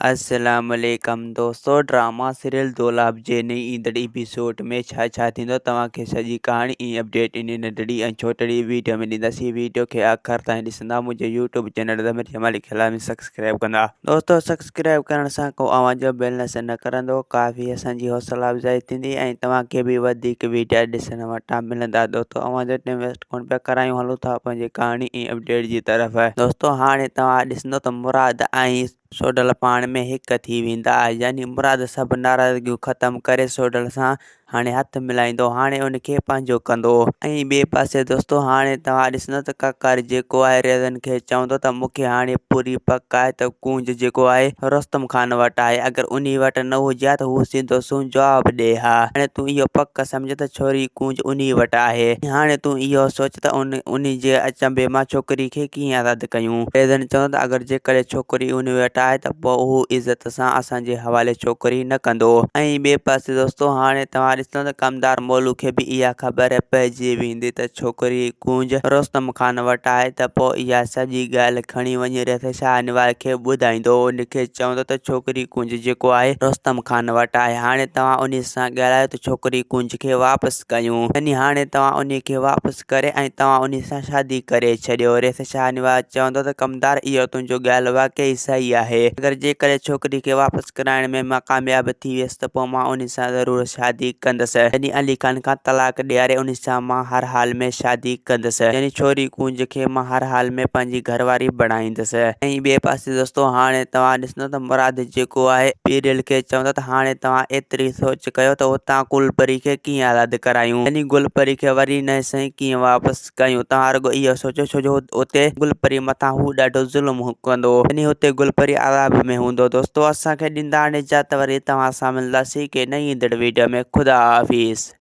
अस्सलाम वालेकुम दोस्तों। ड्रामा सीरियल दोलाब जे नई ईंदड़ एपिसोड में छा थींदो तव्हांखे सॼी कहाणी ऐं अपडेट इन नंढड़ी ऐं छोटड़ी वीडियो में ॾींदासीं। वीडियो खे आख़िर ताईं ॾिसंदा मुंहिंजे यूट्यूब चैनल ज़मीर जमाली ख़िला में सब्सक्राइब कंदा। दोस्तों सब्सक्राइब करण सां को आवाज़ जो बेल न करंदो, काफ़ी असांजी हौसला अफ़जाई थींदी ऐं तव्हांखे बि वधीक वीडियो ॾिसण वटां मिलंदा। दोस्तों आवाज़ टाइम वेस्ट कोन पिया करायूं, हलूं था पंहिंजी कहाणी ऐं अपडेट जी तरफ़। दोस्तों हाणे तव्हां ॾिसंदो त मुराद ऐं सोडल पाण में हिक थी वेंदा, यानी मुराद सभु नाराज़गियूं ख़त्म करे सोडल सां हाणे हथ मिलाईंदो, हाणे उनखे पंहिंजो कंदो। ऐं ॿिए पासे दोस्तों हाणे तव्हां ॾिसंदो त काकर जेको आहे रेज़न खे चवंदो त मूंखे हाणे पूरी पक आहे त कूंज जेको आहे रुस्तम खान वटि आहे, अगरि उन वटि न हुजे त हू सिधो सूं जवाबु ॾे हा। हाणे तूं इहो पक सम्झ त छोरी कूंज उन वटि आहे। हाणे तूं इहो सोच त उन जे अचंभे मां छोकिरी खे कीअं रद्द कयूं। रेज़न चवंदो त अगरि जेकॾहिं छोकिरी उन वटि आहे त पोइ हू इज़त सां असांजे हवाले छोकिरी न कंदो। ऐं ॿिए पासे दोस्तों हाणे तव्हां ॾिसंदो त कमदार मोलू खे बि इहा ख़बर पइजी वेंदी त छोकिरी कूंज रुस्तम खान वटि आहे, त पोइ इहा सॼी ॻाल्हि खणी वञी रहे शाहनवाज़ खे ॿुधाईंदो। उनखे चवंदो त छोकिरी कूंज जेको आहे रुस्तम खान वटि आहे, हाणे तव्हां उन सां ॻाल्हायो त छोकिरी कूंज खे वापसि कयूं। यानी हाणे तव्हां उन खे वापसि करे ऐं तव्हां उन सां शादी करे छॾियो। रेस शाहनवाज़ चवंदो त कमदार इहो तुंहिंजो ॻाल्हि वाकई सही आहे, अगरि जेकॾहिं छोकिरी खे वापसि कराइण में मां कामयाबु थी वियसि त पोइ मां उन सां ज़रूरु शादी कंदसि। यानी अली खान खां तलाक ॾियारे उन सां मां हर हाल में शादी कंदसि, यानी छोरी कूंज खे मां हर हाल में पंहिंजी घरवारी बणाईंदसि। ऐं ॿिए पासे दोस्तों हाणे तव्हां ॾिसंदो त मुराद जेको आहे पीरियल खे चवंदो त हाणे तव्हां एतिरी सोच कयो त हुतां गुलपरी खे कीअं रद्द करायूं, यानी गुलपरी खे वरी न सही कीअं वापसि कयूं। तव्हां रुॻो इहो सोचो, छो जो उते गुलपरी मथां हू ॾाढो ज़ुल्म कंदो, यानी हुते गुलपरी अज़ाब में हूंदो। दोस्तों असांखे ॾींदा निजात, वरी तव्हां सां मिलंदासीं के नई ईंदड़ वीडियो में। ख़ुदा हाफ़िज़।